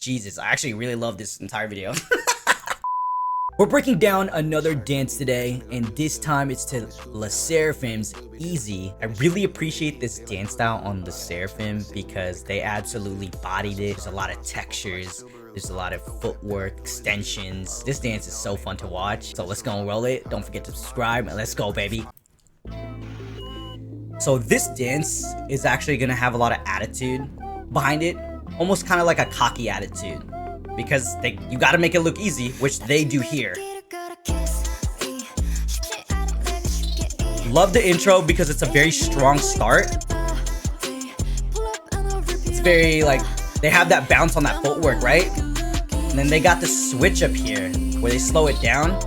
Jesus, I actually really love this entire video. We're breaking down another dance today, and this time it's to Seraphim's Easy. I really appreciate this dance style on Seraphim because they absolutely bodied it. There's a lot of textures, there's a lot of footwork, extensions. This dance is so fun to watch. So let's go and roll it. Don't forget to subscribe, and let's go, baby. So this dance is actually gonna have a lot of attitude behind it, almost kind of like a cocky attitude. Because you gotta make it look easy, which they do here. Love the intro because it's a very strong start. It's very like, they have that bounce on that footwork, right? And then they got the switch up here where they slow it down.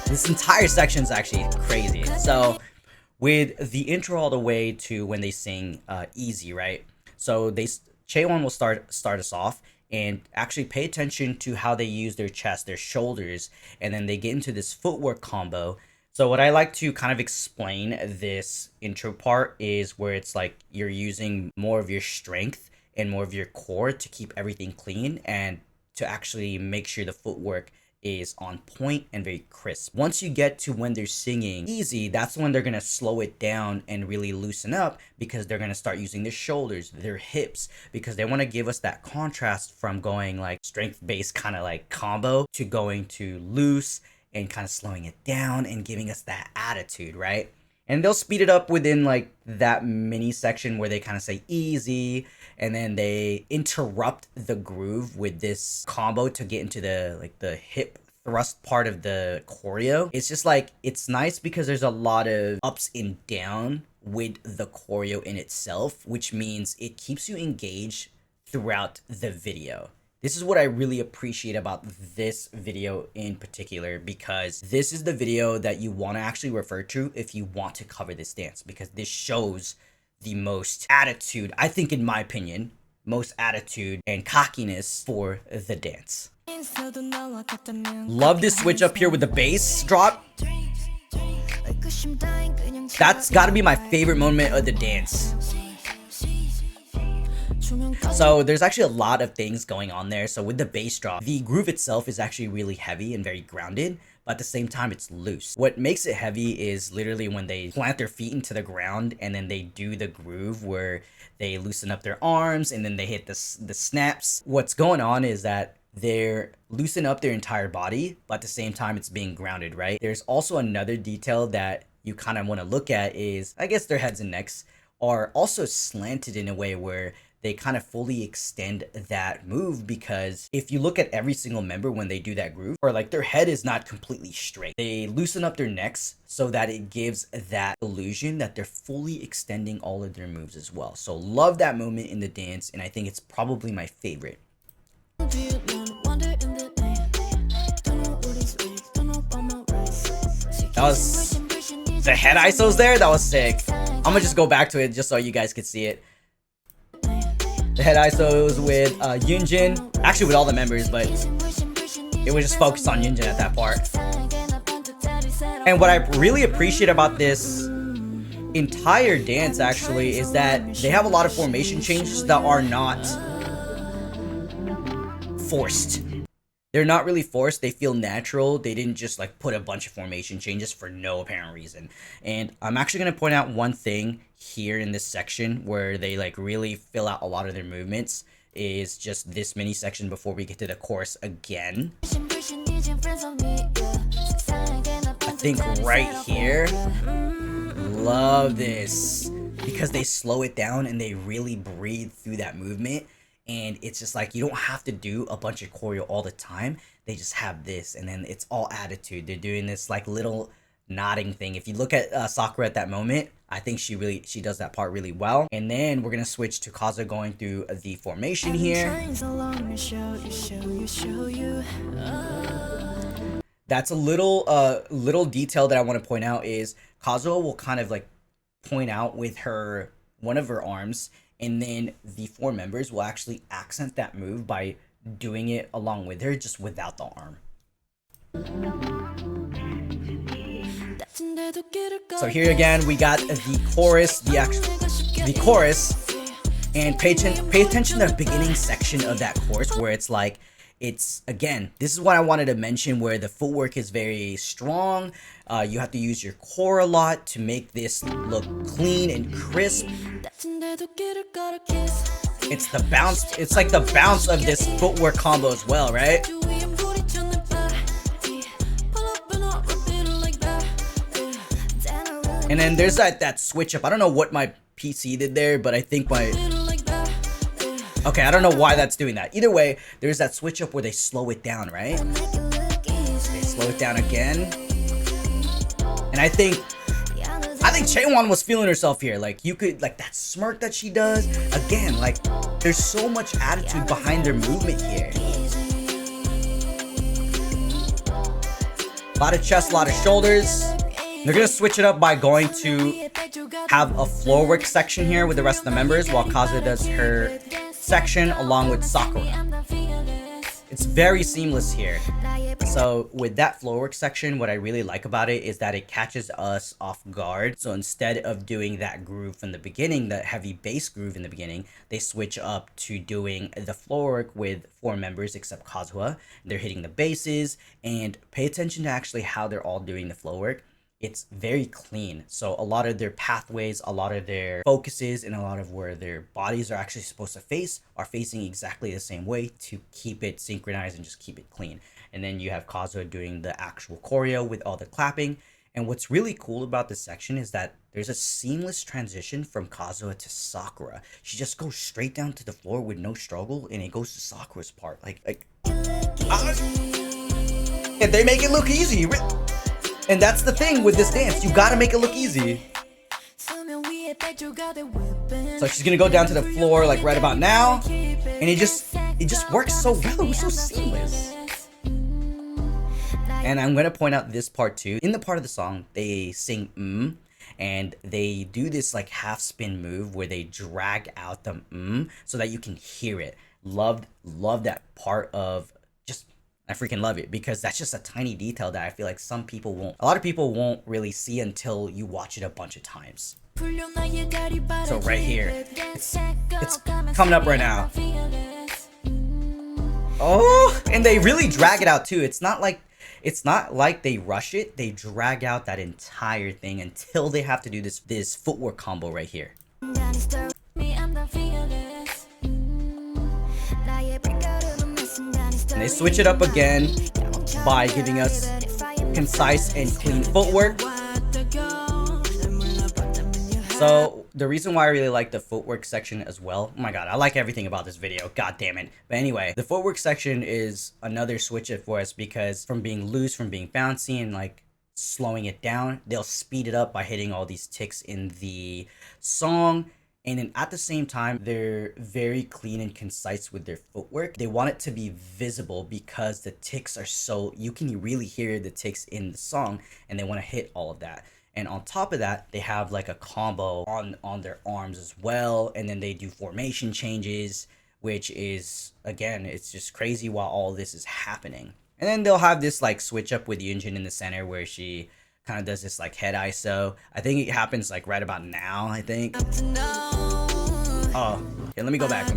This entire section is actually crazy. So with the intro all the way to when they sing Easy, right? So Chaewon will start us off, and actually pay attention to how they use their chest, their shoulders, and then they get into this footwork combo. So what I like to kind of explain this intro part is where it's like you're using more of your strength and more of your core to keep everything clean and to actually make sure the footwork is on point and very crisp. Once you get to when they're singing Easy, that's when they're gonna slow it down and really loosen up, because they're gonna start using their shoulders, their hips, because they want to give us that contrast from going like strength-based kind of like combo to going to loose and kind of slowing it down and giving us that attitude, right? And they'll speed it up within like that mini section where they kind of say Easy, and then they interrupt the groove with this combo to get into the hip thrust part of the choreo. It's just like, it's nice because there's a lot of ups and down with the choreo in itself, which means it keeps you engaged throughout the video. This is what I really appreciate about this video in particular, because this is the video that you want to actually refer to if you want to cover this dance, because this shows the most attitude, I think, in my opinion, most attitude and cockiness for the dance. Love this switch up here with the bass drop. That's got to be my favorite moment of the dance. So there's actually a lot of things going on there. So with the bass drop, the groove itself is actually really heavy and very grounded, but at the same time it's loose. What makes it heavy is literally when they plant their feet into the ground and then they do the groove where they loosen up their arms and then they hit the snaps. What's going on is that they're loosen up their entire body, but at the same time it's being grounded, right? There's also another detail that you kind of want to look at is, I guess, their heads and necks are also slanted in a way where they kind of fully extend that move, because if you look at every single member when they do that groove, or like their head is not completely straight, they loosen up their necks so that it gives that illusion that they're fully extending all of their moves as well. So love that moment in the dance, and I think it's probably my favorite. That was the head ISOs there. That was sick. I'm gonna just go back to it just so you guys could see it. The head ISOs with Yoonjin, actually with all the members, but it was just focused on Yoonjin at that part. And what I really appreciate about this entire dance actually is that they have a lot of formation changes that are not forced. They're not really forced, they feel natural. They didn't just like put a bunch of formation changes for no apparent reason. And I'm actually going to point out one thing here in this section where they like really fill out a lot of their movements, is just this mini section before we get to the chorus again. I think right here, love this, because they slow it down and they really breathe through that movement. And it's just like, you don't have to do a bunch of choreo all the time. They just have this, and then it's all attitude. They're doing this like little nodding thing. If you look at Sakura at that moment, I think she does that part really well. And then we're gonna switch to Kazuo going through the formation here. That's a little detail that I want to point out is Kazuo will kind of like point out with one of her arms, and then the four members will actually accent that move by doing it along with her, just without the arm. So here again, we got the chorus, the chorus, and pay attention to the beginning section of that chorus where it's like, it's, again, this is what I wanted to mention, where the footwork is very strong. You have to use your core a lot to make this look clean and crisp. It's the bounce, it's like the bounce of this footwork combo as well, right? And then there's that switch up. I don't know what my PC did there, but I think my... Okay, I don't know why that's doing that. Either way, there's that switch up where they slow it down, right? They slow it down again. And I think Chaewon was feeling herself here. Like, you could, like, that smirk that she does. Again, like, there's so much attitude behind their movement here. A lot of chest, a lot of shoulders. They're gonna switch it up by going to have a floor work section here with the rest of the members while Kazuha does her section along with Sakura. It's very seamless here. So with that floor work section, what I really like about it is that it catches us off guard. So instead of doing that groove from the beginning, that heavy bass groove in the beginning, they switch up to doing the floor work with 4 members except Kazuha. They're hitting the basses, and pay attention to actually how they're all doing the floor work. It's very clean. So a lot of their pathways, a lot of their focuses, and a lot of where their bodies are actually supposed to face are facing exactly the same way to keep it synchronized and just keep it clean. And then you have Kazuha doing the actual choreo with all the clapping. And what's really cool about this section is that there's a seamless transition from Kazuha to Sakura. She just goes straight down to the floor with no struggle, and it goes to Sakura's part. And they make it look easy. And that's the thing with this dance, you gotta make it look easy. So she's gonna go down to the floor like right about now, and it just works so well. It was so seamless. And I'm gonna point out this part too. In the part of the song, they sing and they do this like half spin move where they drag out the so that you can hear it. Love that part of. I freaking love it because that's just a tiny detail that I feel like a lot of people won't really see until you watch it a bunch of times. So right here, it's coming up right now. Oh, and they really drag it out too. It's not like they rush it. They drag out that entire thing until they have to do this footwork combo right here. And they switch it up again by giving us concise and clean footwork. So the reason why I really like the footwork section as well, oh my god, I like everything about this video, god damn it. But anyway, the footwork section is another switch up for us because from being loose, from being bouncy and like slowing it down, they'll speed it up by hitting all these ticks in the song. And then at the same time, they're very clean and concise with their footwork. They want it to be visible because the ticks are so, you can really hear the ticks in the song, and they want to hit all of that. And on top of that, they have like a combo on their arms as well. And then they do formation changes, which is, again, it's just crazy while all this is happening. And then they'll have this like switch up with Yunjin in the center where she kind of does this like head ISO. I think it happens like right about now, I think. Oh, yeah, let me go back.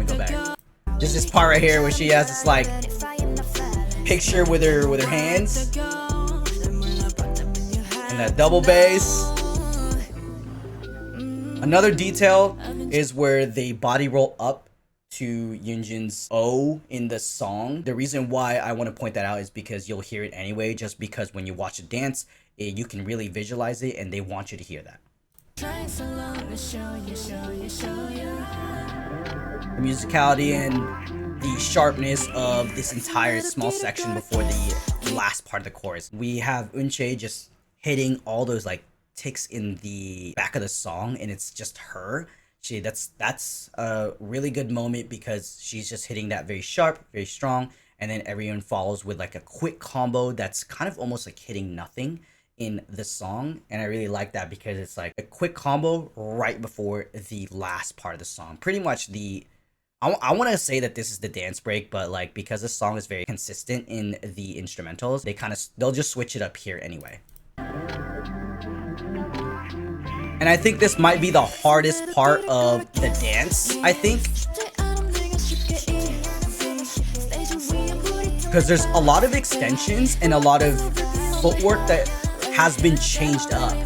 There's this part right here where she has this like picture with her hands. And that double bass. Another detail is where they body roll up to Yunjin's O in the song. The reason why I want to point that out is because you'll hear it anyway, just because when you watch the dance, you can really visualize it and they want you to hear that. The musicality and the sharpness of this entire small section before the last part of the chorus. We have Eunchae just hitting all those like ticks in the back of the song, and it's just her. That's a really good moment because she's just hitting that very sharp, very strong, and then everyone follows with like a quick combo that's kind of almost like hitting nothing in the song. And I really like that because it's like a quick combo right before the last part of the song. Pretty much I want to say that this is the dance break, but like because the song is very consistent in the instrumentals, they'll just switch it up here anyway. And I think this might be the hardest part of the dance, I think. Because there's a lot of extensions and a lot of footwork that has been changed up.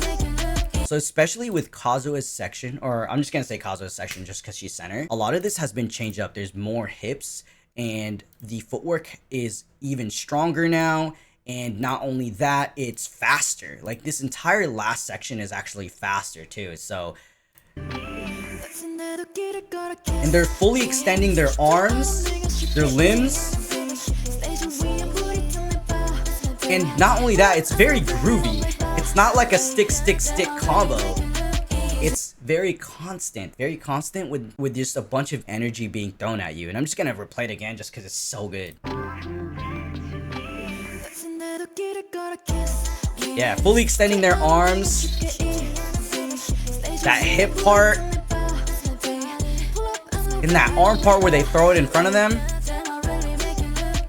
So especially with Kazuha's section, or I'm just going to say Kazuha's section just because she's center, a lot of this has been changed up. There's more hips and the footwork is even stronger now. And not only that, it's faster. Like this entire last section is actually faster too. So, and they're fully extending their arms, their limbs. And not only that, it's very groovy. It's not like a stick combo. It's very constant with just a bunch of energy being thrown at you. And I'm just gonna replay it again just because it's so good. Yeah, fully extending their arms. That hip part. And that arm part where they throw it in front of them.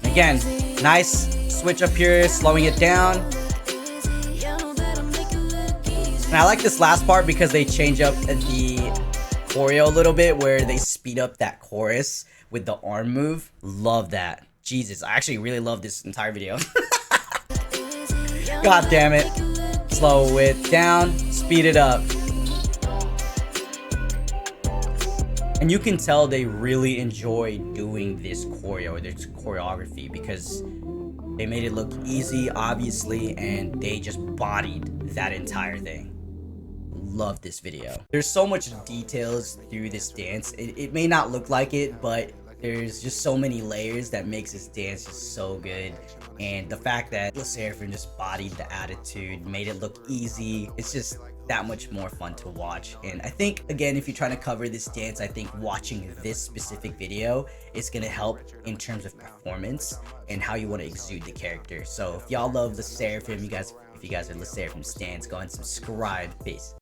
Again, nice switch up here, slowing it down. And I like this last part because they change up the choreo a little bit where they speed up that chorus with the arm move. Love that. Jesus, I actually really love this entire video. God damn it. Slow it down, speed it up. And you can tell they really enjoy doing this choreo, this choreography, because they made it look easy, obviously, and they just bodied that entire thing. Love this video. There's so much details through this dance. It may not look like it, but there's just so many layers that makes this dance just so good. And the fact that Sserafim just bodied the attitude, made it look easy, it's just that much more fun to watch. And I think, again, if you're trying to cover this dance, I think watching this specific video is going to help in terms of performance and how you want to exude the character. So if y'all love the Sserafim, if you guys are the Sserafim stans, go and subscribe. Peace.